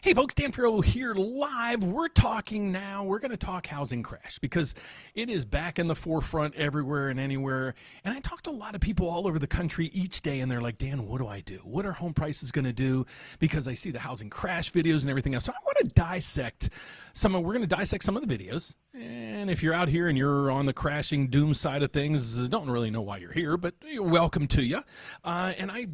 Hey folks, Dan Frio here live. We're talking now. We're going to talk housing crash because it is back in the forefront everywhere and anywhere. And I talk to a lot of people all over the country each day, and they're like, Dan, what do I do? What are home prices going to do? Because I see the housing crash videos and everything else. So I want to dissect we're going to dissect some of the videos. And if you're out here and you're on the crashing doom side of things, don't really know why you're here, but you're welcome to you. And I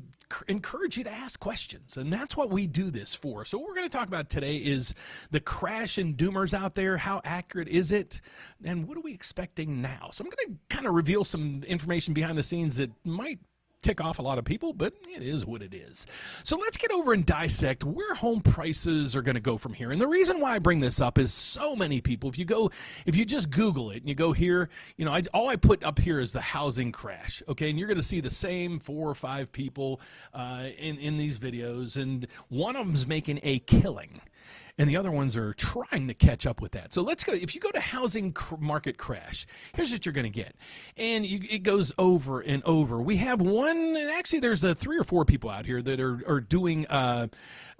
encourage you to ask questions, and that's what we do this for. So what we're going to talk about today is the crash and doomers out there. How accurate is it, and what are we expecting now? So I'm going to kind of reveal some information behind the scenes that might tick off a lot of people, but it is what it is. So let's get over and dissect where home prices are going to go from here. And the reason why I bring this up is so many people, if you just Google it and you go here, all I put up here is the housing crash, okay? And you're going to see the same 4 or 5 people in these videos, and one of them's making a killing, and the other ones are trying to catch up with that. So let's go. If you go to housing market crash, here's what you're going to get. And it goes over and over. We have one, actually there's 3 or 4 people out here that are doing,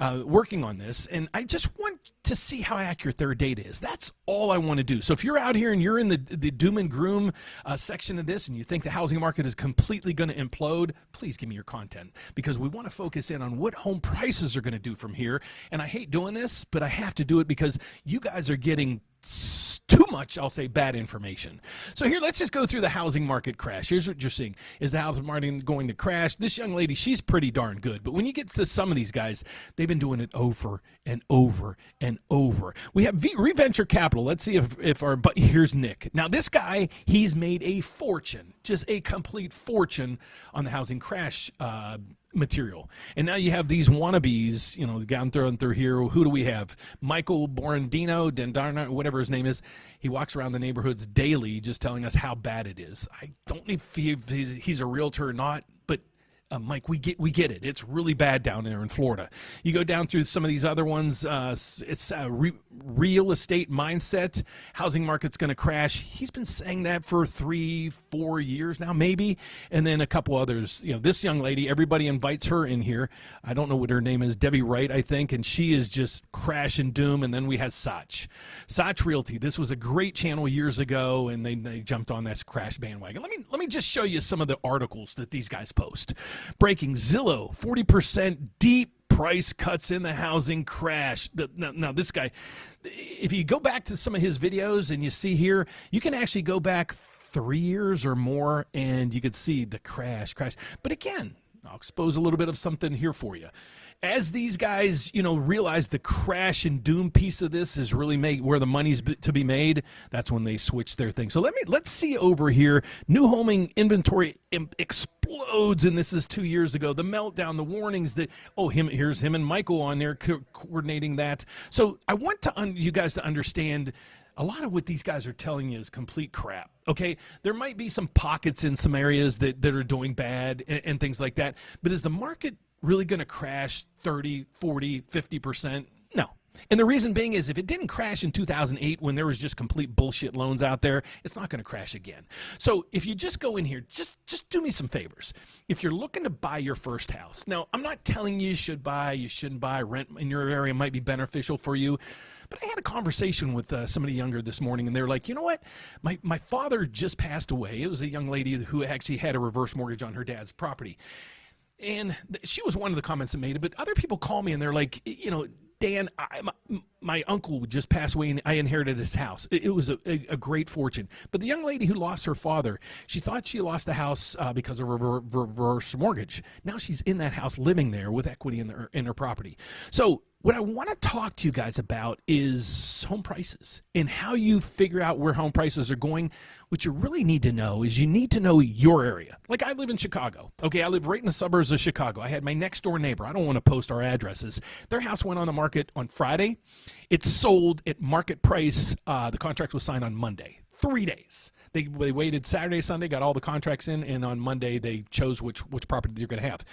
working on this. And I just want to see how accurate their data is. That's all I want to do. So if you're out here and you're in the doom and gloom section of this and you think the housing market is completely going to implode, please give me your content, because we want to focus in on what home prices are going to do from here. And I hate doing this, but I have to do it because you guys are getting too much, I'll say, bad information. So here, let's just go through the housing market crash. Here's what you're seeing. Is the housing market going to crash? This young lady, she's pretty darn good. But when you get to some of these guys, they've been doing it over and over and over. We have Reventure Capital. Let's see but here's Nick. Now this guy, he's made a fortune, just a complete fortune on the housing crash material. And now you have these wannabes, down through here. Who do we have? Michael Borandino, Dendarna, whatever his name is. He walks around the neighborhoods daily just telling us how bad it is. I don't know if he's a realtor or not, but Mike, we get it. It's really bad down there in Florida. You go down through some of these other ones. It's real estate mindset. Housing market's going to crash. He's been saying that for 3-4 years now, maybe. And then a couple others. This young lady, everybody invites her in here. I don't know what her name is, Debbie Wright, I think, and she is just crash and doom. And then we had Sach Realty. This was a great channel years ago, and they jumped on that crash bandwagon. Let me just show you some of the articles that these guys post. Breaking Zillow, 40% deep price cuts in the housing crash. Now this guy, if you go back to some of his videos and you see here, you can actually go back 3 years or more and you could see the crash. But again, I'll expose a little bit of something here for you. As these guys, realize the crash and doom piece of this is really where the money's to be made, that's when they switch their thing. So let's see over here. New homing inventory explodes, and this is 2 years ago. The meltdown, the warnings that, here's him and Michael on there coordinating that. So I want you guys to understand a lot of what these guys are telling you is complete crap, okay? There might be some pockets in some areas that are doing bad and things like that, but is the market really going to crash 30, 40, 50%? No. And the reason being is if it didn't crash in 2008 when there was just complete bullshit loans out there, it's not going to crash again. So if you just go in here, just do me some favors. If you're looking to buy your first house, now I'm not telling you should buy, you shouldn't buy, rent in your area might be beneficial for you. But I had a conversation with somebody younger this morning, and they were like, you know what? My father just passed away. It was a young lady who actually had a reverse mortgage on her dad's property. And she was one of the comments that made it, but other people call me and they're like, Dan, my uncle just passed away and I inherited his house. It was a great fortune. But the young lady who lost her father, she thought she lost the house because of a reverse mortgage. Now she's in that house living there with equity in her property. So what I want to talk to you guys about is home prices and how you figure out where home prices are going. What you really need to know is you need to know your area. Like I live in Chicago. Okay, I live right in the suburbs of Chicago. I had my next door neighbor. I don't want to post our addresses. Their house went on the market on Friday. It sold at market price. The contract was signed on Monday. 3 days. They waited Saturday, Sunday, got all the contracts in, and on Monday they chose which property they're going to have.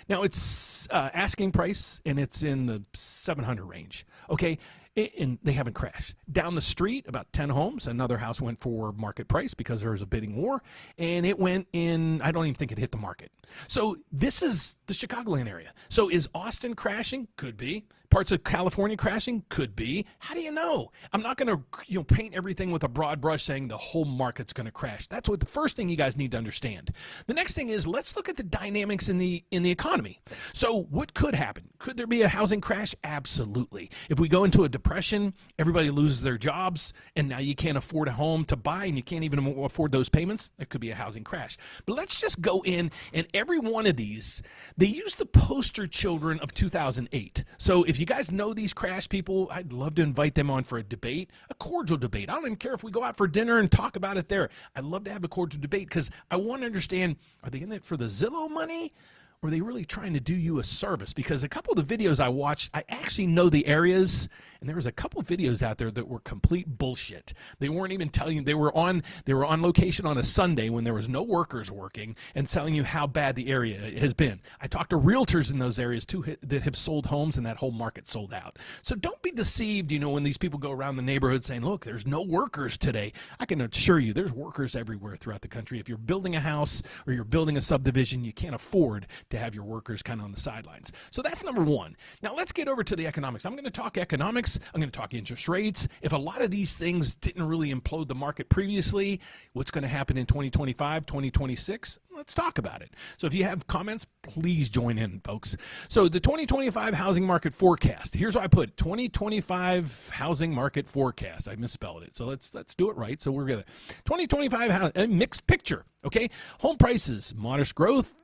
Now it's asking price, and it's in the 700 range. Okay, and they haven't crashed. Down the street, about 10 homes, another house went for market price because there was a bidding war, and it went in, I don't even think it hit the market. So this is the Chicagoland area. So is Austin crashing? Could be. Parts of California crashing? Could be. How do you know? I'm not going to paint everything with a broad brush saying the whole market's going to crash. That's what the first thing you guys need to understand. The next thing is, let's look at the dynamics in the economy. So what could happen? Could there be a housing crash? Absolutely. If we go into a depression, everybody loses their jobs, and now you can't afford a home to buy, and you can't even afford those payments, it could be a housing crash. But let's just go in, and every one of these, they use the poster children of 2008. So if you guys know these crash people, I'd love to invite them on for a debate, a cordial debate. I don't even care if we go out for dinner and talk about it there. I'd love to have a cordial debate because I want to understand, are they in it for the Zillow money? Or are they really trying to do you a service? Because a couple of the videos I watched, I actually know the areas, and there was a couple of videos out there that were complete bullshit. They weren't even telling you, they were on location on a Sunday when there was no workers working and telling you how bad the area has been. I talked to realtors in those areas too that have sold homes, and that whole market sold out. So don't be deceived, when these people go around the neighborhood saying, look, there's no workers today. I can assure you there's workers everywhere throughout the country. If you're building a house or you're building a subdivision, you can't afford to have your workers kind of on the sidelines. So that's number one. Now let's get over to the economics. I'm going to talk economics. I'm going to talk interest rates. If a lot of these things didn't really implode the market previously, what's going to happen in 2025, 2026? Let's talk about it. So if you have comments, please join in, folks. So the 2025 housing market forecast. Here's what I put: 2025 housing market forecast. I misspelled it. So let's do it right. So we're going to 2025 a mixed picture. Okay, home prices, modest growth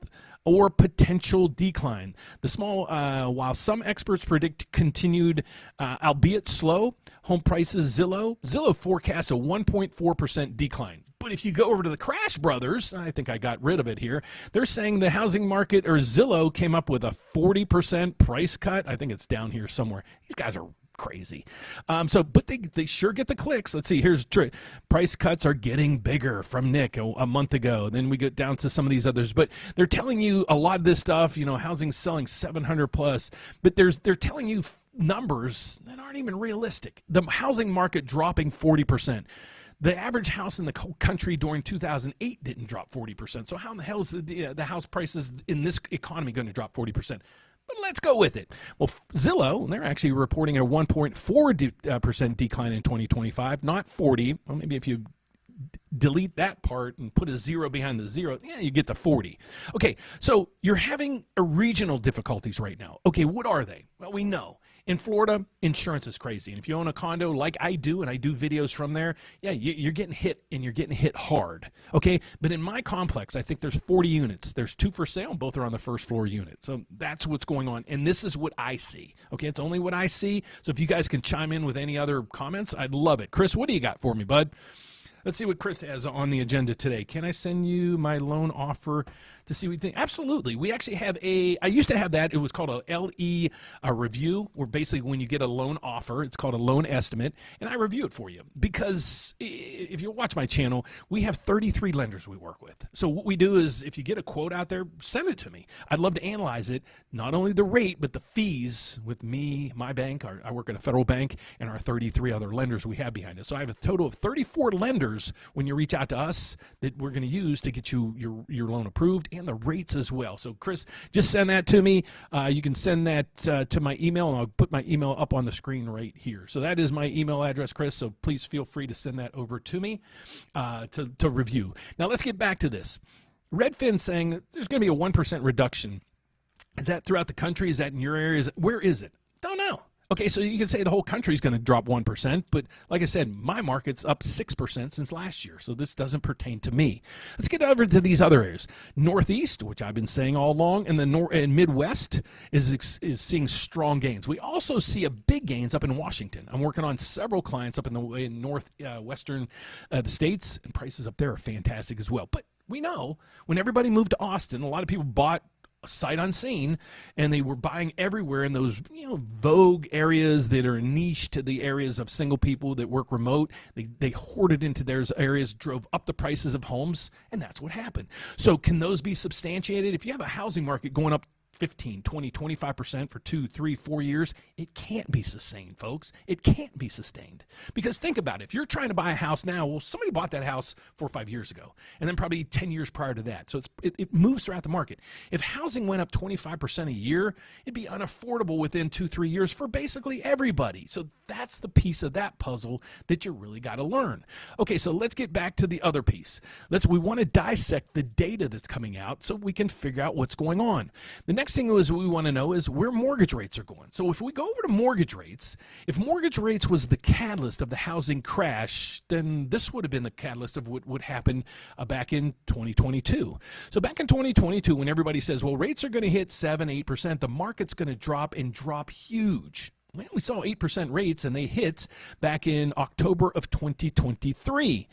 or potential decline. The small, while some experts predict continued, albeit slow, home prices, Zillow forecasts a 1.4% decline. But if you go over to the Crash Brothers, I think I got rid of it here, they're saying the housing market, or Zillow, came up with a 40% price cut. I think it's down here somewhere. These guys are crazy. But they sure get the clicks. Let's see. Here's price cuts are getting bigger from Nick a month ago. Then we get down to some of these others. But they're telling you a lot of this stuff. Housing's selling 700 plus. But they're telling you numbers that aren't even realistic. The housing market dropping 40%. The average house in the country during 2008 didn't drop 40%. So how in the hell is the house prices in this economy going to drop 40%? But let's go with it. Well, Zillow, they're actually reporting a 1.4% decline in 2025, not 40. Well, maybe if you delete that part and put a zero behind the zero, you get to 40. Okay, so you're having regional difficulties right now. Okay, what are they? Well, we know. In Florida, insurance is crazy. And if you own a condo like I do, and I do videos from there, you're getting hit, and you're getting hit hard. Okay, but in my complex, I think there's 40 units. There's 2 for sale, and both are on the first floor unit. So that's what's going on, and this is what I see. Okay, it's only what I see. So if you guys can chime in with any other comments, I'd love it. Chris, what do you got for me, bud? Let's see what Chris has on the agenda today. Can I send you my loan offer to see what you think? Absolutely. We actually have I used to have that. It was called a LE review, where basically when you get a loan offer, it's called a loan estimate, and I review it for you. Because if you watch my channel, we have 33 lenders we work with. So what we do is, if you get a quote out there, send it to me. I'd love to analyze it, not only the rate, but the fees with me, my bank, I work at a federal bank, and our 33 other lenders we have behind us. So I have a total of 34 lenders when you reach out to us that we're going to use to get you your loan approved, and the rates as well. So Chris, just send that to me. You can send that to my email, and I'll put my email up on the screen right here. So that is my email address, Chris. So please feel free to send that over to me to review. Now let's get back to this. Redfin saying that there's going to be a 1% reduction. Is that throughout the country? Is that in your area? Where is it? Don't know. Okay, so you can say the whole country is going to drop 1%, but like I said, my market's up 6% since last year, so this doesn't pertain to me. Let's get over to these other areas. Northeast, which I've been saying all along, and the Midwest is seeing strong gains. We also see a big gains up in Washington. I'm working on several clients up in the northwestern the states, and prices up there are fantastic as well. But we know when everybody moved to Austin, a lot of people bought sight unseen, and they were buying everywhere in those vogue areas that are niche to the areas of single people that work remote. They hoarded into those areas, drove up the prices of homes, and that's what happened. So can those be substantiated? If you have a housing market going up 15, 20, 25% for 2, 3, 4 years, it can't be sustained, folks. It can't be sustained. Because think about it. If you're trying to buy a house now, well, somebody bought that house 4 or 5 years ago, and then probably 10 years prior to that. So it moves throughout the market. If housing went up 25% a year, it'd be unaffordable within 2, 3 years for basically everybody. So that's the piece of that puzzle that you really got to learn. Okay, so let's get back to the other piece. We want to dissect the data that's coming out so we can figure out what's going on. The next thing is we want to know is where mortgage rates are going. So if we go over to mortgage rates, if mortgage rates was the catalyst of the housing crash, then this would have been the catalyst of what would happen back in 2022. So back in 2022, when everybody says, well, rates are going to hit 7, 8%, the market's going to drop and drop huge. Well, we saw 8% rates, and they hit back in October of 2023.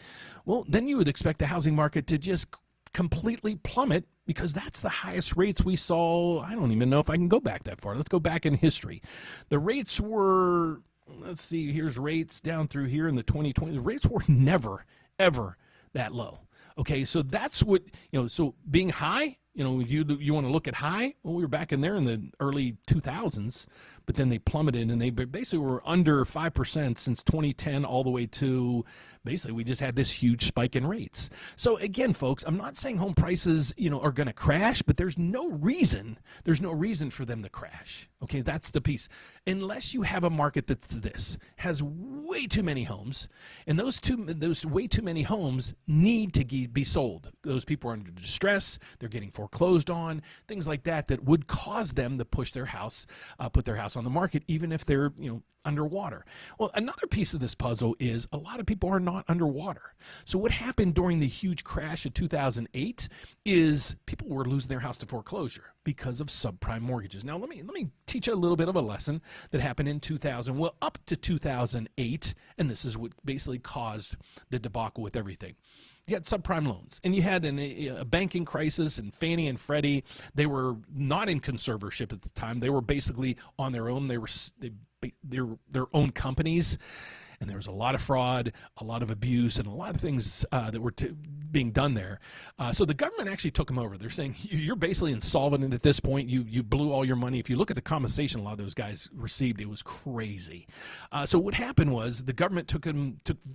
Well, then you would expect the housing market to just completely plummet, because that's the highest rates we saw. I don't even know if I can go back that far. Let's go back in history. The rates were, let's see, here's rates down through here in the 2020. The rates were never, ever that low. Okay, so that's what, so being high, you want to look at high? Well, we were back in there in the early 2000s, but then they plummeted, and they basically were under 5% since 2010 all the way to basically we just had this huge spike in rates. So again, folks, I'm not saying home prices, are going to crash, but there's no reason for them to crash. Okay, that's the piece. Unless you have a market that's has way too many homes, and those way too many homes need to be sold. Those people are under distress, they're getting foreclosed on, things like that would cause them to push their house, put their house on the market, even if they're, underwater. Well, another piece of this puzzle is a lot of people are not underwater. So what happened during the huge crash of 2008 is people were losing their house to foreclosure because of subprime mortgages. Now, let me teach you a little bit of a lesson that happened in 2000, well, up to 2008, and this is what basically caused the debacle with everything. You had subprime loans, and you had a banking crisis, and Fannie and Freddie, they were not in conservatorship at the time. They were basically on their own. They were their own companies, and there was a lot of fraud, a lot of abuse, and a lot of things that were being done there. So the government actually took them over. They're saying, you're basically insolvent at this point. You blew all your money. If you look at the compensation a lot of those guys received, it was crazy. So what happened was the government took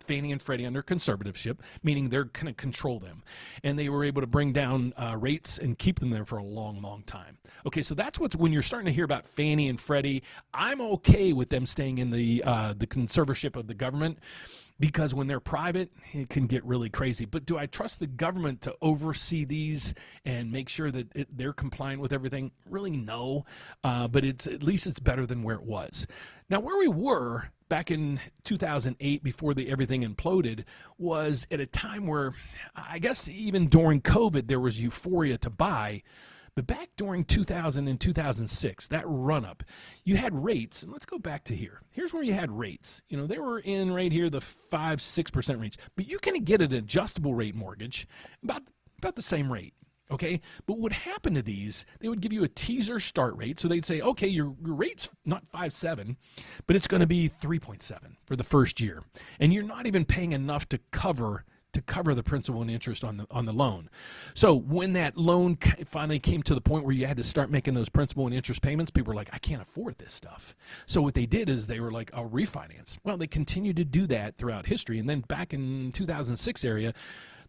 Fannie and Freddie under conservatorship, meaning they're going to control them. And they were able to bring down rates and keep them there for a long, long time. Okay, so that's when you're starting to hear about Fannie and Freddie, I'm okay with them staying in the conservatorship of the government, because when they're private, it can get really crazy. But do I trust the government to oversee these and make sure that they're compliant with everything? Really, no. But at least it's better than where it was. Now, where we were back in 2008, before everything imploded, was at a time where I guess even during COVID, there was euphoria to buy. But back during 2000 and 2006, that run-up, you had rates, and let's go back to here. Here's where you had rates. They were in right here, the 5-6% range. But you can get an adjustable rate mortgage about the same rate, okay? But what happened to these, they would give you a teaser start rate. So they'd say, okay, your rate's not 5.7, but it's going to be 3.7 for the first year. And you're not even paying enough to cover the principal and interest on the loan. So when that loan finally came to the point where you had to start making those principal and interest payments, people were like, I can't afford this stuff. So what they did is they were like, I'll refinance. Well, they continued to do that throughout history. And then back in 2006 area,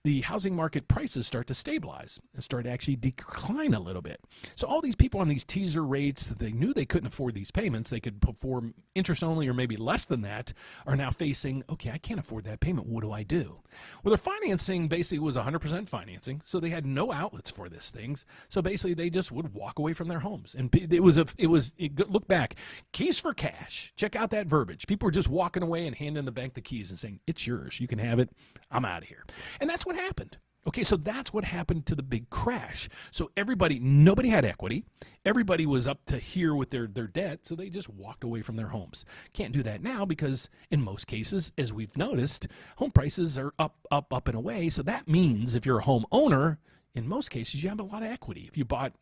the housing market prices start to stabilize and start to actually decline a little bit. So all these people on these teaser rates, they knew they couldn't afford these payments, they could perform interest only or maybe less than that, are now facing, okay, I can't afford that payment. What do I do? Well, their financing basically was 100% financing, so they had no outlets for these things. So basically they just would walk away from their homes. And look back, keys for cash. Check out that verbiage. People were just walking away and handing the bank the keys and saying, it's yours. You can have it. I'm out of here. And that's what happened. Okay, so that's what happened to the big crash. So nobody had equity. Everybody was up to here with their debt, so they just walked away from their homes. Can't do that now because in most cases, as we've noticed, home prices are up and away. So that means if you're a homeowner, in most cases, you have a lot of equity. If you bought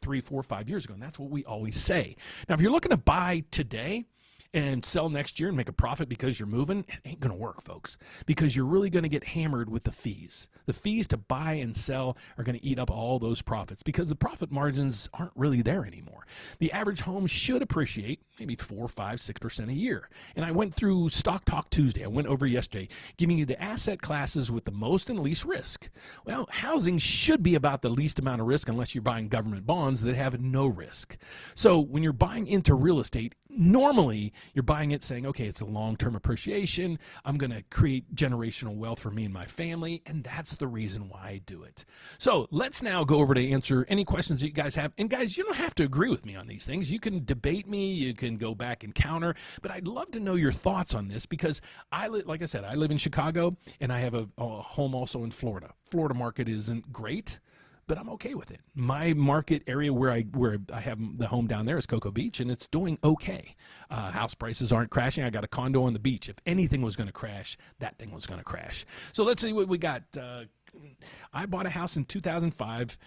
3, 4, 5 years ago, and that's what we always say. Now, if you're looking to buy today, and sell next year and make a profit because you're moving, it ain't going to work, folks, because you're really going to get hammered with the fees. The fees to buy and sell are going to eat up all those profits because the profit margins aren't really there anymore. The average home should appreciate maybe 4, 5, 6% a year. And I went through Stock Talk Tuesday. I went over yesterday, giving you the asset classes with the most and least risk. Well, housing should be about the least amount of risk unless you're buying government bonds that have no risk. So when you're buying into real estate, normally you're buying it saying, okay, it's a long-term appreciation. I'm going to create generational wealth for me and my family, and that's the reason why I do it. So let's now go over to answer any questions that you guys have. And guys, you don't have to agree with me on these things. You can debate me, you can go back and counter, but I'd love to know your thoughts on this because like I said, I live in Chicago and I have a home also in Florida. Florida market isn't great, but I'm okay with it. My market area where I have the home down there is Cocoa Beach, and it's doing okay. House prices aren't crashing. I got a condo on the beach. If anything was going to crash, that thing was going to crash. So let's see what we got. I bought a house in 2005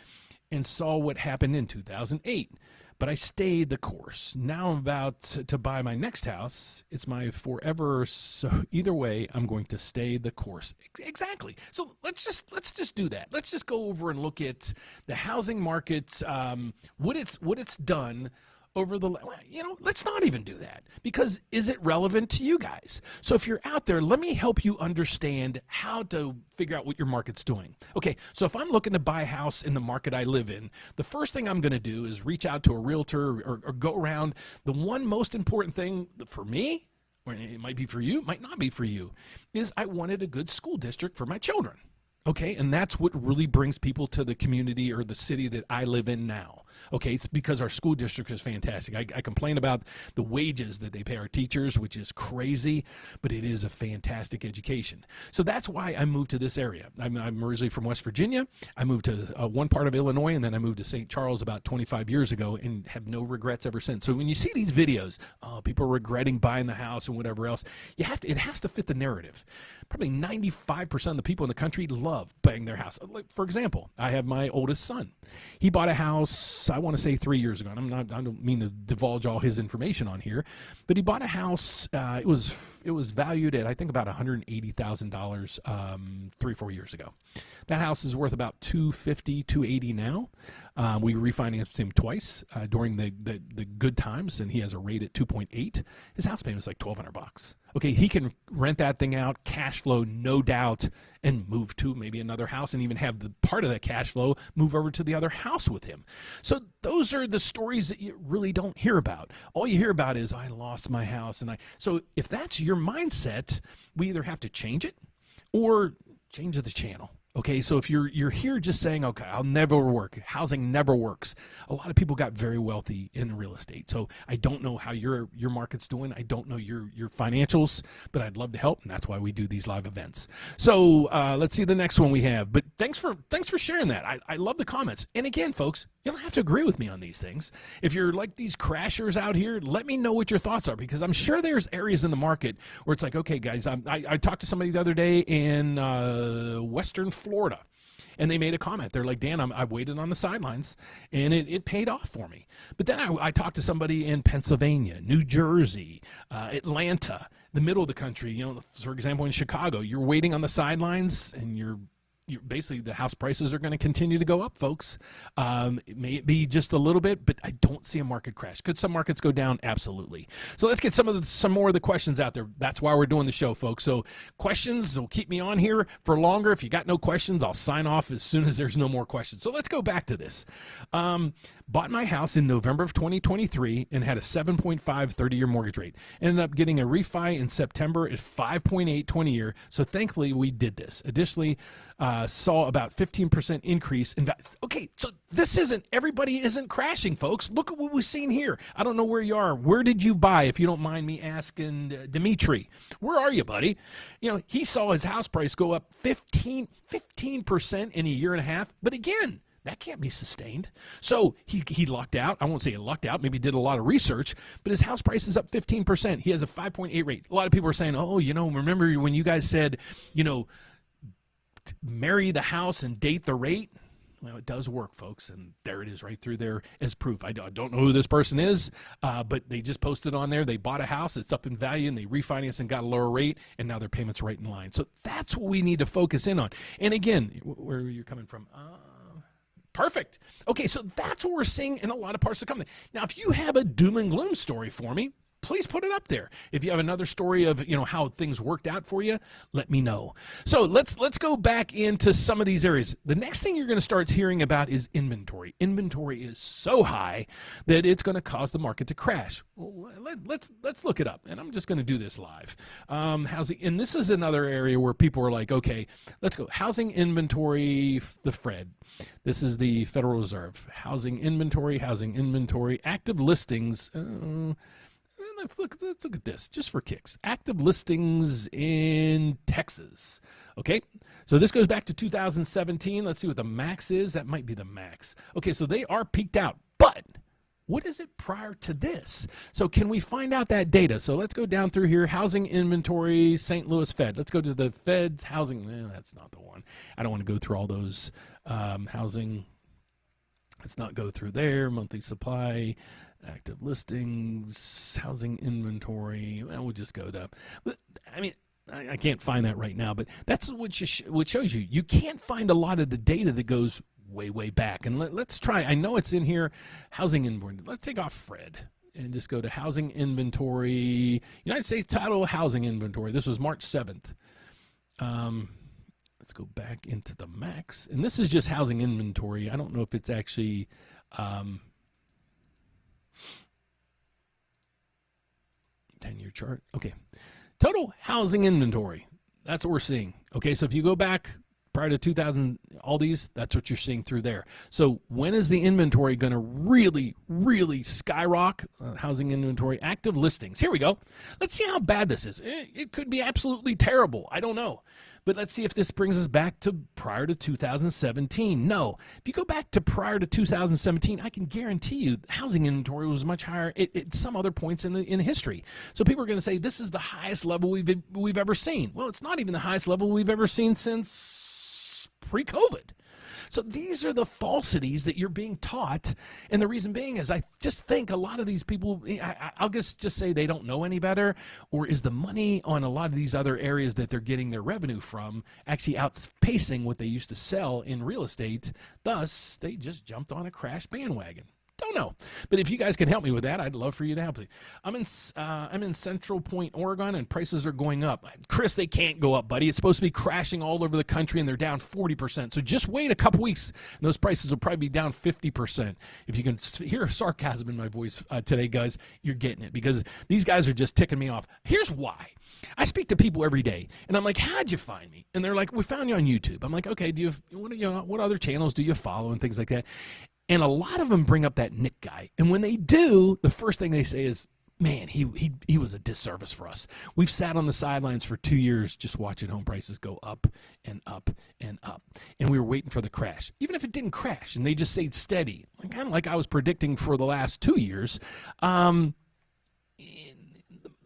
and saw what happened in 2008. But I stayed the course. Now I'm about to buy my next house. It's my forever. So either way, I'm going to stay the course. Exactly. So let's just do that. Let's just go over and look at the housing market, what it's done over the, let's not even do that because is it relevant to you guys? So if you're out there, let me help you understand how to figure out what your market's doing. Okay, so if I'm looking to buy a house in the market I live in, the first thing I'm going to do is reach out to a realtor or go around. The one most important thing for me, or it might be for you, might not be for you, is I wanted a good school district for my children. Okay, and that's what really brings people to the community or the city that I live in now. Okay, it's because our school district is fantastic. I complain about the wages that they pay our teachers, which is crazy, but it is a fantastic education. So that's why I moved to this area. I'm originally from West Virginia. I moved to one part of Illinois, and then I moved to St. Charles about 25 years ago and have no regrets ever since. So when you see these videos, people regretting buying the it whatever else, it has to fit the narrative. Probably 95% of the people in the country love buying their house. Like, for example, I have my oldest son. He bought a house, I want to say 3 years ago. And I don't mean to divulge all his information on here, but he bought a house. It was valued at, I think, about $180,000 3-4 years ago. That house is worth about $250,000, $280,000 now. We refinanced him twice during the good times, and he has a rate at 2.8. His house payment is like $1,200. Okay, he can rent that thing out, cash flow, no doubt, and move to maybe another house and even have the part of that cash flow move over to the other house with him. So those are the stories that you really don't hear about. All you hear about is, I lost my house. So if that's your mindset, we either have to change it or change the channel. Okay, so if you're here just saying, okay, I'll never work, housing never works. A lot of people got very wealthy in real estate. So I don't know how your market's doing. I don't know your financials, but I'd love to help, and that's why we do these live events. So let's see the next one we have. But thanks for sharing that. I love the comments. And again, folks, you don't have to agree with me on these things. If you're like these crashers out here, let me know what your thoughts are, because I'm sure there's areas in the market where it's like, okay, guys, I talked to somebody the other day in Western Florida, and they made a comment. They're like, Dan, I waited on the sidelines, and it paid off for me. But then I talked to somebody in Pennsylvania, New Jersey, Atlanta, the middle of the country. For example, in Chicago, you're waiting on the sidelines, and you're basically, the house prices are going to continue to go up, folks. It may be just a little bit, but I don't see a market crash. Could some markets go down? Absolutely. So let's get some more of the questions out there. That's why we're doing the show, folks. So questions will keep me on here for longer. If you got no questions, I'll sign off as soon as there's no more questions. So let's go back to this. Bought my house in November of 2023 and had a 7.5 30-year mortgage rate. Ended up getting a refi in September at 5.8 20-year. So thankfully, we did this. Additionally, saw about 15% increase in value. Okay, so everybody isn't crashing, folks. Look at what we've seen here. I don't know where you are. Where did you buy, if you don't mind me asking, Dimitri? Where are you, buddy? He saw his house price go up 15% in a year and a half. But again, that can't be sustained. So he lucked out. I won't say he lucked out. Maybe did a lot of research, but his house price is up 15%. He has a 5.8 rate. A lot of people are saying, oh, remember when you guys said, marry the house and date the rate? Well, it does work, folks, and there it is right through there as proof. I don't know who this person is, but they just posted on there. They bought a house, it's up in value, and they refinanced and got a lower rate, and now their payment's right in line. So that's what we need to focus in on. And again, where you're coming from, perfect. Okay, so that's what we're seeing in a lot of parts of the company. Now, if you have a doom and gloom story for me, please put it up there. If you have another story of how things worked out for you, let me know. So let's go back into some of these areas. The next thing you're going to start hearing about is inventory. Inventory is so high that it's going to cause the market to crash. Well, let's look it up, and I'm just going to do this live. Housing, and this is another area where people are like, okay, let's go. Housing inventory, the Fed. This is the Federal Reserve. Housing inventory, active listings. Let's look at this just for kicks. Active listings in Texas. Okay, so this goes back to 2017. Let's see what the max is. That might be the max. Okay, so they are peaked out, but what is it prior to this? So can we find out that data? So let's go down through here. Housing inventory, St. Louis Fed. Let's go to the Fed's housing. That's not the one. I don't want to go through all those housing. Let's not go through there. Monthly supply, active listings, housing inventory. Well, we'll just go to, I mean, I can't find that right now, but that's what shows you. You can't find a lot of the data that goes way back. And let's try, I know it's in here, housing inventory. Let's take off Fred and just go to housing inventory, United States total housing inventory. This was March 7th. Let's go back into the max. And this is just housing inventory. I don't know if it's actually 10-year chart. Okay. Total housing inventory. That's what we're seeing. Okay, so if you go back prior to 2000, all these, that's what you're seeing through there. So when is the inventory going to really skyrocket? Housing inventory, active listings. Here we go. Let's see how bad this is. It could be absolutely terrible. I don't know. But let's see if this brings us back to prior to 2017. No. If you go back to prior to 2017, I can guarantee you housing inventory was much higher at some other points in history. So people are going to say this is the highest level we've ever seen. Well, it's not even the highest level we've ever seen since pre-COVID. So these are the falsities that you're being taught. And the reason being is I just think a lot of these people, I'll just say they don't know any better, or is the money on a lot of these other areas that they're getting their revenue from actually outpacing what they used to sell in real estate. Thus, they just jumped on a crash bandwagon. Don't know. But if you guys can help me with that, I'd love for you to help me. I'm in Central Point, Oregon, and prices are going up. Chris, they can't go up, buddy. It's supposed to be crashing all over the country, and they're down 40%. So just wait a couple weeks, and those prices will probably be down 50%. If you can hear sarcasm in my voice today, guys, you're getting it, because these guys are just ticking me off. Here's why. I speak to people every day, and I'm like, how'd you find me? And they're like, we found you on YouTube. I'm like, okay, what other channels do you follow and things like that? And a lot of them bring up that Nick guy. And when they do, the first thing they say is, man, he was a disservice for us. We've sat on the sidelines for 2 years just watching home prices go up and up and up. And we were waiting for the crash. Even if it didn't crash and they just stayed steady, kind of like I was predicting for the last 2 years, the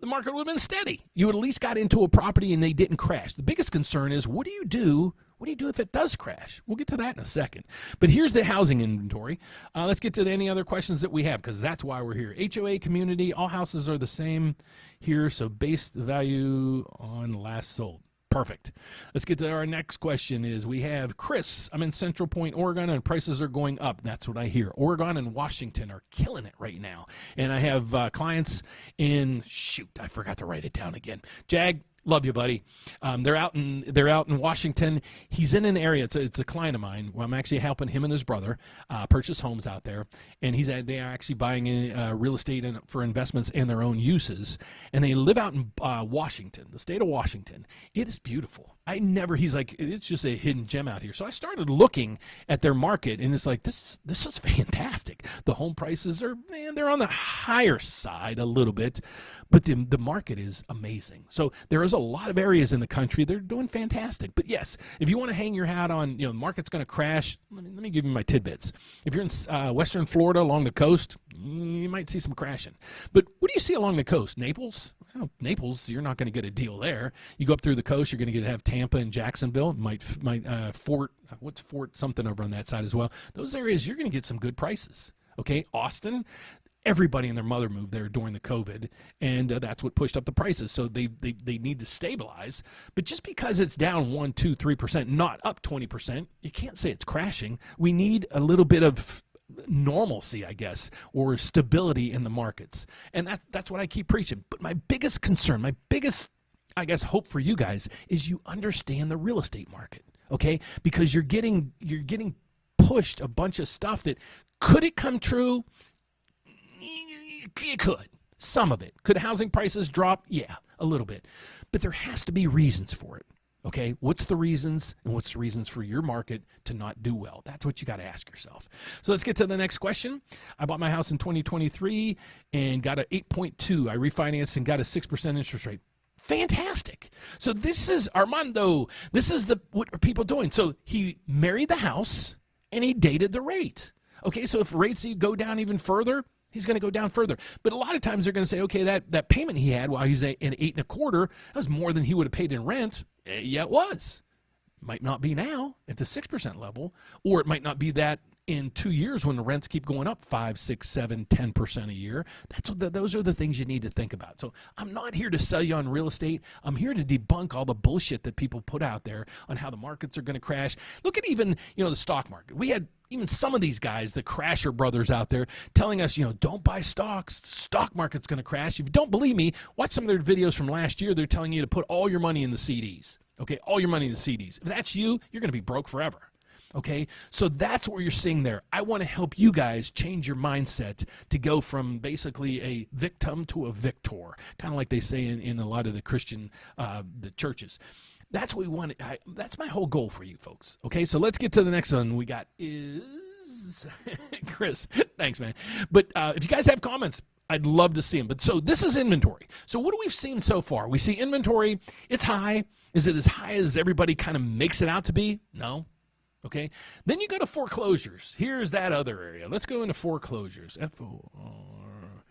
market would have been steady. You would at least got into a property and they didn't crash. The biggest concern is, what do you do? What do you do if it does crash? We'll get to that in a second. But here's the housing inventory. Let's get to any other questions that we have, because that's why we're here. HOA community, all houses are the same here, so base the value on last sold. Perfect. Let's get to our next question is, we have Chris. I'm in Central Point, Oregon, and prices are going up. That's what I hear. Oregon and Washington are killing it right now. And I have clients in, I forgot to write it down again. Jag, love you, buddy. They're out in Washington. He's in an area. It's a client of mine. Well, I'm actually helping him and his brother purchase homes out there, and they are actually buying real estate for investments and their own uses. And they live out in Washington, the state of Washington. It is beautiful. He's like, it's just a hidden gem out here. So I started looking at their market, and it's like, this is fantastic. The home prices are, they're on the higher side a little bit, but the market is amazing. So there is a lot of areas in the country, they're doing fantastic. But yes, if you want to hang your hat on, the market's going to crash, let me give you my tidbits. If you're in western Florida along the coast, you might see some crashing. But what do you see along the coast? Naples? Well, Naples, you're not going to get a deal there. You go up through the coast, you're going to have Tampa and Jacksonville, Fort something over on that side as well. Those areas, you're going to get some good prices. Okay, Austin, everybody and their mother moved there during the COVID, and that's what pushed up the prices. So they need to stabilize. But just because it's down 1%, 2%, 3%, not up 20%, you can't say it's crashing. We need a little bit of normalcy, I guess, or stability in the markets. And that's what I keep preaching. But my biggest concern, my biggest, I guess, hope for you guys is you understand the real estate market, okay? Because you're getting pushed a bunch of stuff that, could it come true? It could. Some of it. Could housing prices drop? Yeah, a little bit. But there has to be reasons for it. Okay, what's the reasons, and what's the reasons for your market to not do well? That's what you got to ask yourself. So let's get to the next question. I bought my house in 2023 and got an 8.2. I refinanced and got a 6% interest rate. Fantastic. So this is Armando. This is what are people doing? So he married the house and he dated the rate. Okay, so if rates go down even further, he's going to go down further. But a lot of times they're going to say, okay, that payment he had while he was at 8.25, that was more than he would have paid in rent. Yeah, it was. Might not be now at the 6% level, or it might not be that in 2 years when the rents keep going up 5, 6, 7, 10% a year. Those are the things you need to think about. So I'm not here to sell you on real estate. I'm here to debunk all the bullshit that people put out there on how the markets are going to crash. Look at even, the stock market. We had even some of these guys, the Crasher brothers out there, telling us, don't buy stocks. Stock market's going to crash. If you don't believe me, watch some of their videos from last year. They're telling you to put all your money in the CDs. Okay, all your money in the CDs. If that's you, you're going to be broke forever. Okay, so that's what you're seeing there. I want to help you guys change your mindset to go from basically a victim to a victor, kind of like they say in a lot of the Christian the churches. That's what we want. That's my whole goal for you folks. Okay, so let's get to the next one. We got is Chris. Thanks, man. But if you guys have comments, I'd love to see them. But so this is inventory. So what do we seen so far? We see inventory. It's high. Is it as high as everybody kind of makes it out to be? No. Okay. Then you go to foreclosures. Here's that other area. Let's go into foreclosures. F-O-R.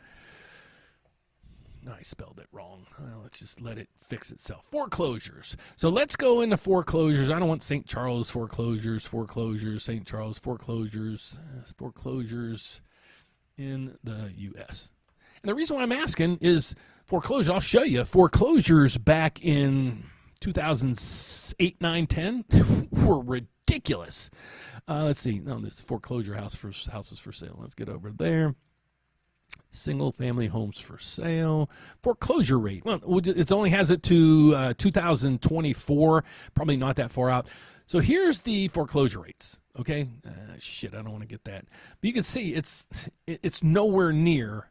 No, I spelled it wrong. Well, let's just let it fix itself. Foreclosures. So let's go into foreclosures. I don't want St. Charles foreclosures, St. Charles foreclosures in the U.S. And the reason why I'm asking is foreclosure. I'll show you. Foreclosures back in 2008, 9, 10 were ridiculous. Let's see. No, this foreclosure houses for sale. Let's get over there. Single family homes for sale. Foreclosure rate. Well, it only has it to 2024. Probably not that far out. So here's the foreclosure rates. Okay. Shit, I don't want to get that. But you can see it's nowhere near.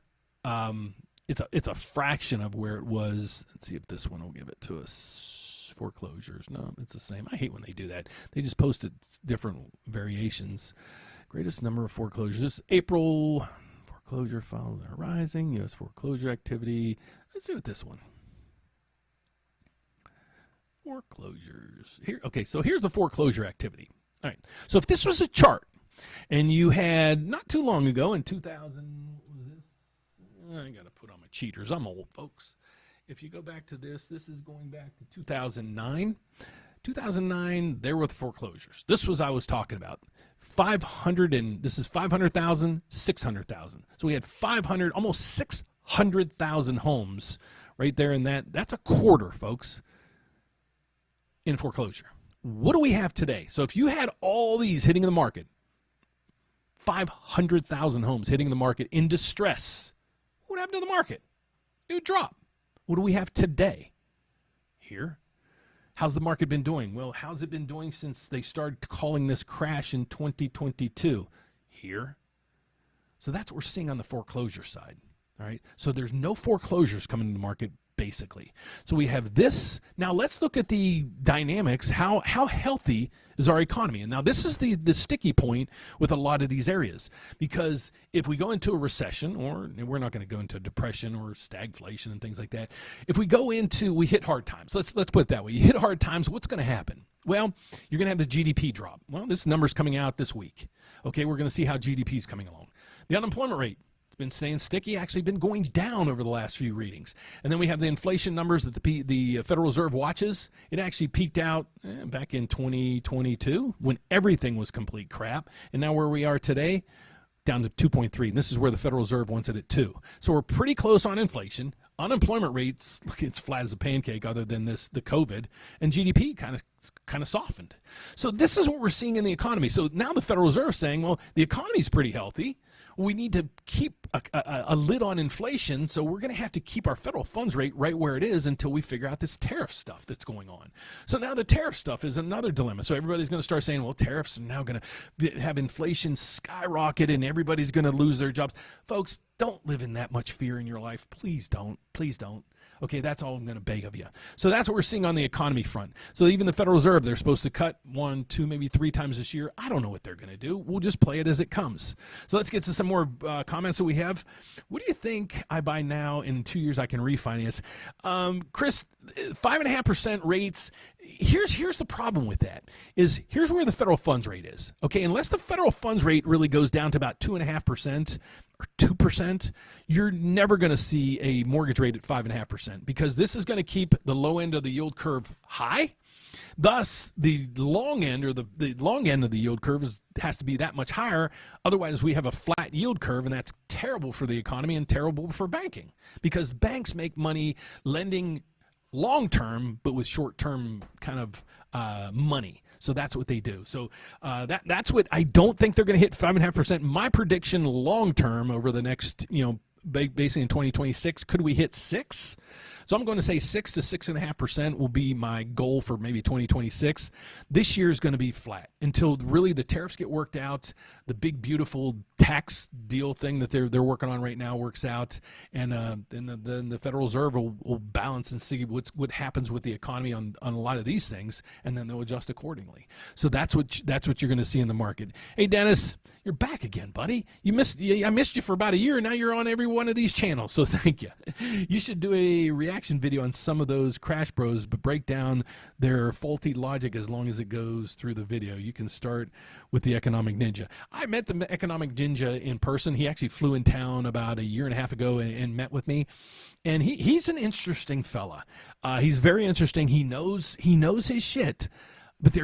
It's a fraction of where it was. Let's see if this one will give it to us. Foreclosures. No, it's the same. I hate when they do that. They just posted different variations. Greatest number of foreclosures. April foreclosure files are rising. U.S. foreclosure activity. Let's see what this one. Foreclosures. Here. Okay, so here's the foreclosure activity. All right. So if this was a chart and you had not too long ago in 2000, was this? I got to put on my cheaters. I'm old, folks. If you go back to this is going back to 2009. 2009, there were the foreclosures. This was I was talking about. 500 and this is 500,000, 600,000. So we had 500, almost 600,000 homes right there in that. That's a quarter, folks, in foreclosure. What do we have today? So if you had all these hitting the market, 500,000 homes hitting the market in distress, what would happen to the market? It would drop. What do we have today? Here. How's the market been doing? Well, how's it been doing since they started calling this crash in 2022? Here. So that's what we're seeing on the foreclosure side. All right. So there's no foreclosures coming to the market basically. So we have this. Now let's look at the dynamics. How healthy is our economy? And now this is the sticky point with a lot of these areas, because if we go into a recession, or we're not going to go into depression or stagflation and things like that. If we hit hard times. Let's put it that way. You hit hard times, what's going to happen? Well, you're going to have the GDP drop. Well, this number's coming out this week. Okay, we're going to see how GDP is coming along. The unemployment rate, been staying sticky, actually been going down over the last few readings. And then we have the inflation numbers that the Federal Reserve watches. It actually peaked out back in 2022 when everything was complete crap. And now where we are today, down to 2.3. And this is where the Federal Reserve wants it at 2. So we're pretty close on inflation. Unemployment rates, look, it's flat as a pancake other than the COVID, and GDP kind of softened. So this is what we're seeing in the economy. So now the Federal Reserve is saying, well, the economy's pretty healthy. We need to keep a lid on inflation, so we're going to have to keep our federal funds rate right where it is until we figure out this tariff stuff that's going on. So now the tariff stuff is another dilemma. So everybody's going to start saying, well, tariffs are now going to have inflation skyrocket and everybody's going to lose their jobs. Folks, don't live in that much fear in your life. Please don't. Please don't. Okay, that's all I'm going to beg of you. So that's what we're seeing on the economy front. So even the Federal Reserve, they're supposed to cut 1, 2, maybe 3 times this year. I don't know what they're going to do. We'll just play it as it comes. So let's get to some more comments that we have. What do you think I buy now in 2 years I can refinance? Chris, 5.5% rates. Here's the problem with that is here's where the federal funds rate is. Okay, unless the federal funds rate really goes down to about 2.5%, or 2%, you're never going to see a mortgage rate at 5.5% because this is going to keep the low end of the yield curve high. Thus, the long end or the long end of the yield curve has to be that much higher. Otherwise, we have a flat yield curve, and that's terrible for the economy and terrible for banking because banks make money lending long-term, but with short-term kind of money. So that's what they do. So that's what I don't think they're going to hit 5.5%. My prediction long-term over the next, basically in 2026, could we hit 6? So I'm going to say 6 to 6.5% will be my goal for maybe 2026. This year is going to be flat until really the tariffs get worked out. The big beautiful tax deal thing that they're working on right now works out, and then the Federal Reserve will balance and see what happens with the economy on a lot of these things, and then they'll adjust accordingly. So that's what you're going to see in the market. Hey Dennis, you're back again, buddy. I missed you for about a year, and now you're on every one of these channels. So thank you. You should do a reaction video on some of those crash bros, but break down their faulty logic as long as it goes through the video. You can start with the Economic Ninja. I met the Economic Ninja in person. He actually flew in town about a year and a half ago and met with me. And he's an interesting fella. He's very interesting. He knows his shit. But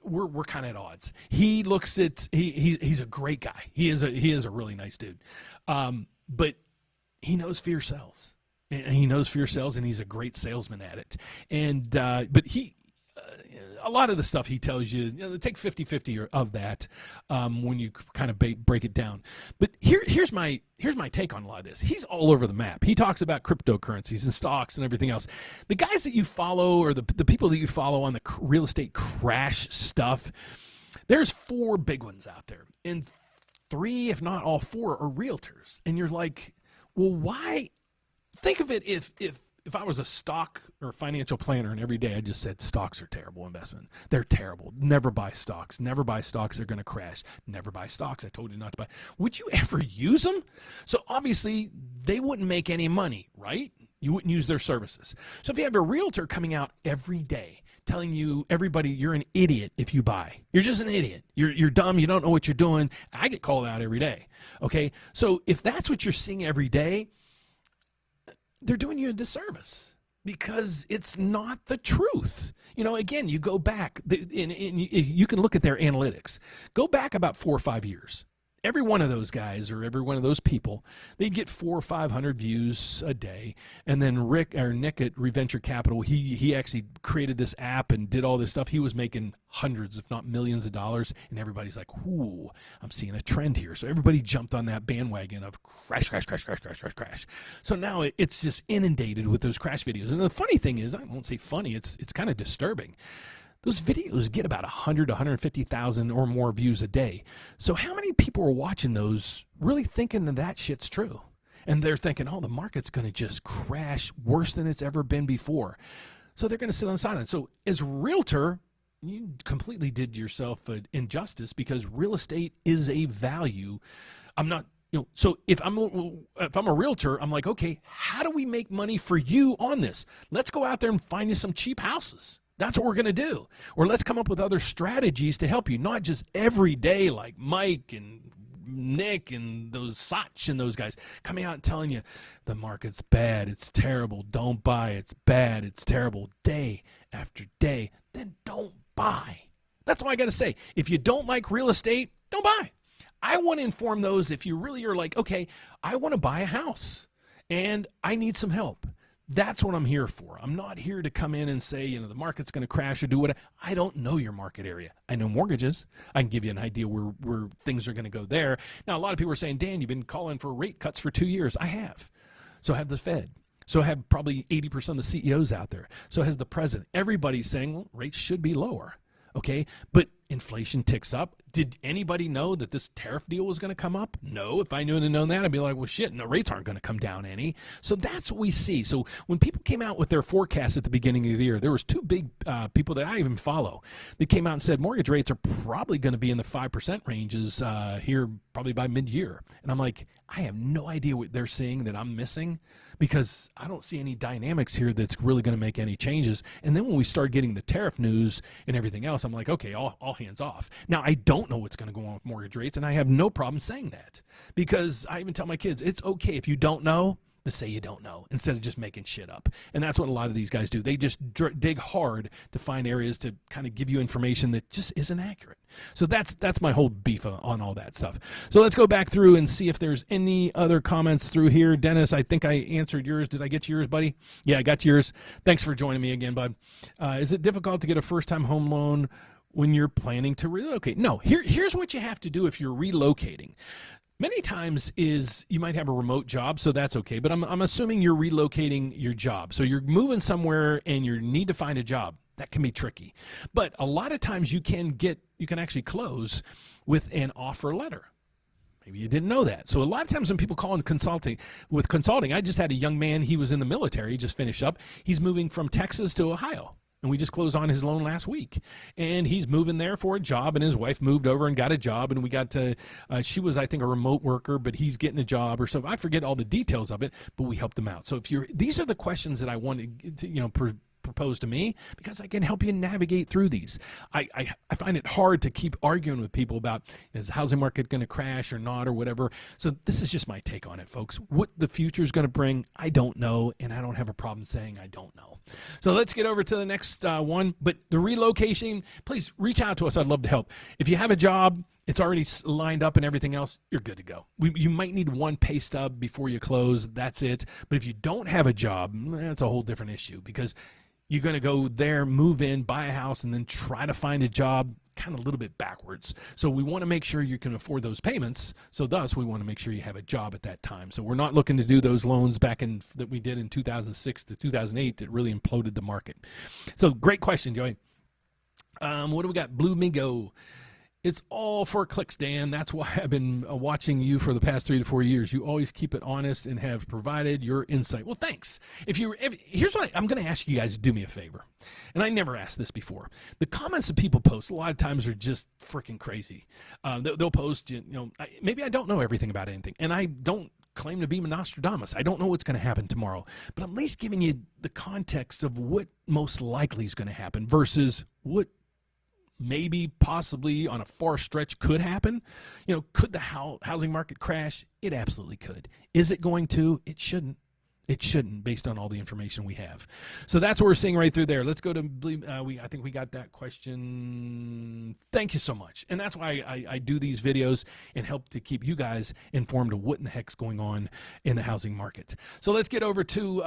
we're kind of at odds. He looks at he's a great guy. He is a really nice dude. But he knows fear sells. And he knows fear sells, and he's a great salesman at it. And but a lot of the stuff he tells you, take 50-50 of that when you kind of break it down. But here's my take on a lot of this. He's all over the map. He talks about cryptocurrencies and stocks and everything else. The guys that you follow, or the people that you follow on the real estate crash stuff, there's 4 big ones out there, and 3, if not all 4, are realtors. And you're like, well, why? Think of it if I was a stock or financial planner and every day I just said stocks are terrible investment. They're terrible. Never buy stocks. Never buy stocks. They're going to crash. Never buy stocks. I told you not to buy. Would you ever use them? So obviously they wouldn't make any money, right? You wouldn't use their services. So if you have a realtor coming out every day telling you, everybody, you're an idiot if you buy. You're just an idiot. You're dumb. You don't know what you're doing. I get called out every day. Okay. So if that's what you're seeing every day, they're doing you a disservice because it's not the truth. Again, you go back and you can look at their analytics. Go back about 4 or 5 years. Every one of those guys or every one of those people, they'd get 400 or 500 views a day. And then Nick at Reventure Capital, he actually created this app and did all this stuff. He was making hundreds, if not millions of dollars. And everybody's like, ooh, I'm seeing a trend here. So everybody jumped on that bandwagon of crash. So now it's just inundated with those crash videos. And the funny thing is, I won't say funny, it's kind of disturbing. Those videos get about 100 to 150,000 or more views a day. So how many people are watching those really thinking that shit's true? And they're thinking, oh, the market's going to just crash worse than it's ever been before. So they're going to sit on the sideline. So as a realtor, you completely did yourself an injustice, because real estate is a value. I'm not, so if I'm a realtor, I'm like, okay, how do we make money for you on this? Let's go out there and find you some cheap houses. That's what we're going to do. Or let's come up with other strategies to help you, not just every day like Mike and Nick and those Sach and those guys coming out and telling you the market's bad, it's terrible, don't buy, it's bad, it's terrible, day after day. Then don't buy. That's all I got to say. If you don't like real estate, don't buy. I want to inform those if you really are like, okay, I want to buy a house and I need some help. That's what I'm here for. I'm not here to come in and say, the market's going to crash or do what. I don't know your market area. I know mortgages. I can give you an idea where things are going to go there. Now, a lot of people are saying, Dan, you've been calling for rate cuts for 2 years. I have. So have the Fed. So have probably 80% of the CEOs out there. So has the president. Everybody's saying, well, rates should be lower. Okay, but inflation ticks up. Did anybody know that this tariff deal was going to come up? No. If I knew and known that, I'd be like, well, shit, no, rates aren't going to come down any. So that's what we see. So when people came out with their forecasts at the beginning of the year, there was two big people that I even follow that came out and said mortgage rates are probably going to be in the 5% ranges here probably by mid-year. And I'm like, I have no idea what they're seeing that I'm missing, because I don't see any dynamics here that's really going to make any changes. And then when we start getting the tariff news and everything else, I'm like, okay, all hands off. Now, I don't know what's going to go on with mortgage rates, and I have no problem saying that, because I even tell my kids, it's okay if you don't know to say you don't know instead of just making shit up. And that's what a lot of these guys do. They just dig hard to find areas to kind of give you information that just isn't accurate. So that's my whole beef on all that stuff. So let's go back through and see if there's any other comments through here. Dennis, I think I answered yours. Did I get yours, buddy? Yeah, I got yours. Thanks for joining me again, bud. Is it difficult to get a first-time home loan when you're planning to relocate? No. Here's what you have to do if you're relocating. Many times is you might have a remote job, so that's okay. But I'm assuming you're relocating your job. So you're moving somewhere and you need to find a job. That can be tricky. But a lot of times you can actually close with an offer letter. Maybe you didn't know that. So a lot of times when people call in consulting, I just had a young man, he was in the military, he just finished up. He's moving from Texas to Ohio. And we just closed on his loan last week. And he's moving there for a job, and his wife moved over and got a job. And we got to, she was, I think, a remote worker, but he's getting a job or so. I forget all the details of it, but we helped them out. So these are the questions that I want to, propose to me, because I can help you navigate through these. I find it hard to keep arguing with people about, is the housing market going to crash or not or whatever. So this is just my take on it, folks. What the future is going to bring, I don't know, and I don't have a problem saying I don't know. So let's get over to the next one. But the relocation, please reach out to us. I'd love to help. If you have a job, it's already lined up and everything else, you're good to go. You might need one pay stub before you close. That's it. But if you don't have a job, that's a whole different issue, because you're going to go there, move in, buy a house, and then try to find a job kind of a little bit backwards. So we want to make sure you can afford those payments. So thus, we want to make sure you have a job at that time. So we're not looking to do those loans that we did in 2006 to 2008 that really imploded the market. So great question, Joey. What do we got? Blue Mingo. It's all for clicks, Dan. That's why I've been watching you for the past 3 to 4 years. You always keep it honest and have provided your insight. Well, thanks. Here's what I'm going to ask you guys to do me a favor. And I never asked this before. The comments that people post a lot of times are just freaking crazy. They'll post, maybe I don't know everything about anything, and I don't claim to be Nostradamus. I don't know what's going to happen tomorrow, but I'm at least giving you the context of what most likely is going to happen versus what maybe possibly on a far stretch could happen. Could the housing market crash? It absolutely could. Is it going to? It shouldn't. It shouldn't, based on all the information we have. So that's what we're seeing right through there. Let's go to, I think we got that question. Thank you so much. And that's why I do these videos and help to keep you guys informed of what in the heck's going on in the housing market. So let's get over to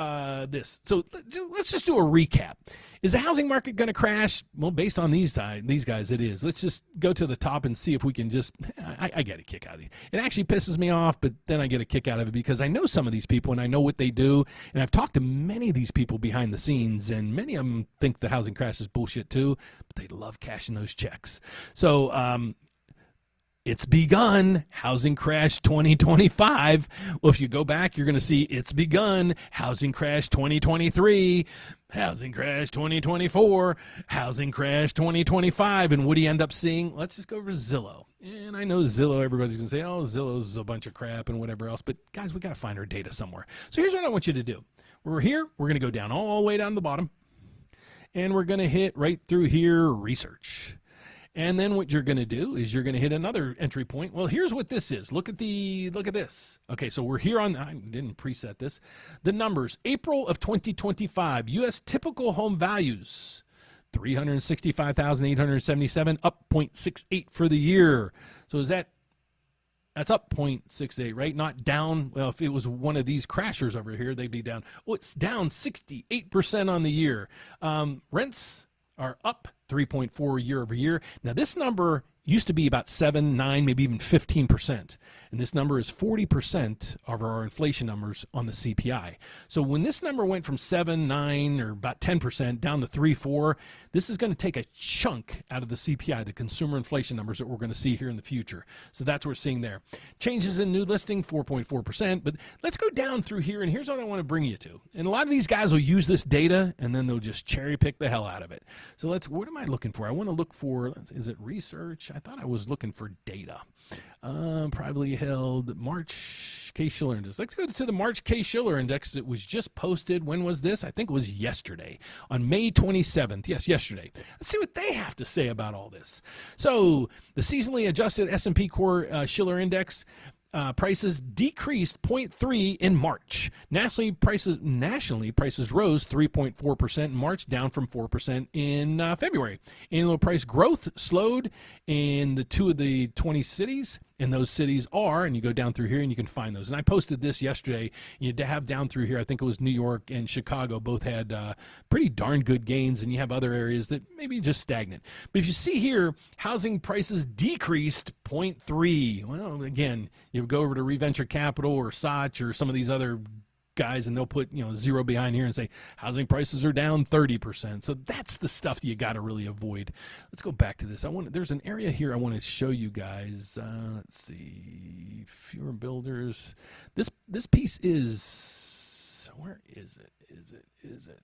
this. So let's just do a recap. Is the housing market going to crash? Well, based on these guys, it is. Let's just go to the top and see if we can just, I get a kick out of it. It actually pisses me off, but then I get a kick out of it because I know some of these people and I know what they do. And I've talked to many of these people behind the scenes, and many of them think the housing crash is bullshit too, but they love cashing those checks. So it's begun, housing crash 2025. Well, if you go back, you're going to see it's begun, housing crash 2023, housing crash 2024, housing crash 2025. And what do you end up seeing? Let's just go over to Zillow. And I know Zillow, everybody's going to say, oh, Zillow's a bunch of crap and whatever else. But guys, we got to find our data somewhere. So here's what I want you to do. We're here. We're going to go down all the way down to the bottom. And we're going to hit right through here, research. And then what you're going to do is you're going to hit another entry point. Well, here's what this is. Look at this. Okay, so we're here on, I didn't preset this. The numbers, April of 2025, U.S. typical home values, 365,877, up 0.68 for the year. So that's up 0.68, right? Not down. Well, if it was one of these crashers over here, they'd be down. Oh, it's down 68% on the year. Rents are up 3.4 year over year. Now, this number used to be about 7, 9, maybe even 15%. And this number is 40% of our inflation numbers on the CPI. So when this number went from 7, 9, or about 10% down to 3, 4, this is going to take a chunk out of the CPI, the consumer inflation numbers that we're going to see here in the future. So that's what we're seeing there. Changes in new listing, 4.4%. But let's go down through here, and here's what I want to bring you to. And a lot of these guys will use this data, and then they'll just cherry pick the hell out of it. So what am I looking for? I want to look for, is it research? I thought I was looking for data. Privately held March Case-Shiller Index. Let's go to the March Case-Shiller Index. It was just posted. When was this? I think it was yesterday, on May 27th. Yes, yesterday. Let's see what they have to say about all this. So the seasonally adjusted S&P Core Shiller Index prices decreased 0.3 in March. Nationally, prices rose 3.4% in March, down from 4% in February. Annual price growth slowed in the 2 of the 20 cities. And those cities are, and you go down through here and you can find those. And I posted this yesterday. You have down through here, I think it was New York and Chicago both had pretty darn good gains, and you have other areas that maybe just stagnant. But if you see here, housing prices decreased 0.3. Well, again, you go over to Reventure Capital or Soch or some of these other guys, and they'll put zero behind here and say housing prices are down 30%. So that's the stuff that you got to really avoid. Let's go back to this. There's an area here I want to show you guys. Let's see, fewer builders. This piece is, where is it? Is it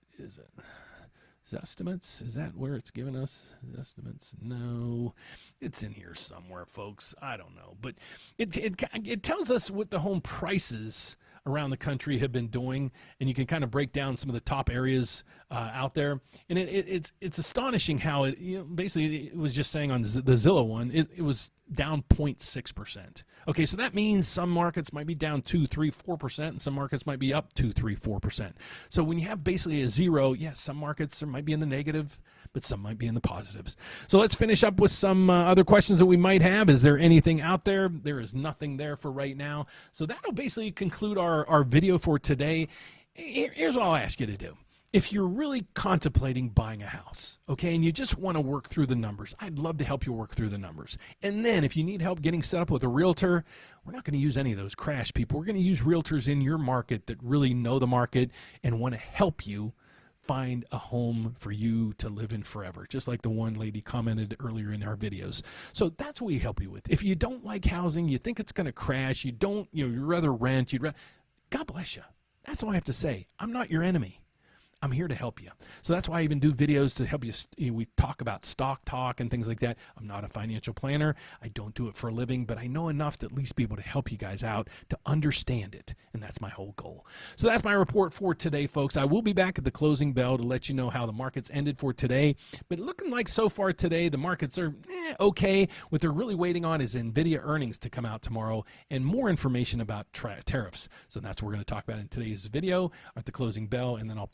estimates? Is that where it's giving us estimates? No, it's in here somewhere, folks. I don't know, but it tells us what the home prices around the country have been doing, and you can kind of break down some of the top areas out there. And it's astonishing how basically it was just saying on the Zillow one, it was down 0.6%. Okay, so that means some markets might be down 2, 3, 4%, and some markets might be up 2, 3, 4%. So when you have basically a zero, yes, some markets might be in the negative, but some might be in the positives. So let's finish up with some other questions that we might have. Is there anything out there? There is nothing there for right now. So that'll basically conclude our video for today. Here's what I'll ask you to do. If you're really contemplating buying a house, okay, and you just want to work through the numbers, I'd love to help you work through the numbers. And then if you need help getting set up with a realtor, we're not going to use any of those crash people. We're going to use realtors in your market that really know the market and want to help you find a home for you to live in forever, just like the one lady commented earlier in our videos. So that's what we help you with. If you don't like housing, you think it's going to crash, you'd rather rent, God bless you. That's all I have to say. I'm not your enemy. I'm here to help you. So that's why I even do videos to help you. We talk about stock talk and things like that. I'm not a financial planner. I don't do it for a living, but I know enough to at least be able to help you guys out to understand it. And that's my whole goal. So that's my report for today, folks. I will be back at the closing bell to let you know how the markets ended for today. But looking like so far today, the markets are okay. What they're really waiting on is NVIDIA earnings to come out tomorrow and more information about tariffs. So that's what we're going to talk about in today's video at the closing bell, and then I'll pick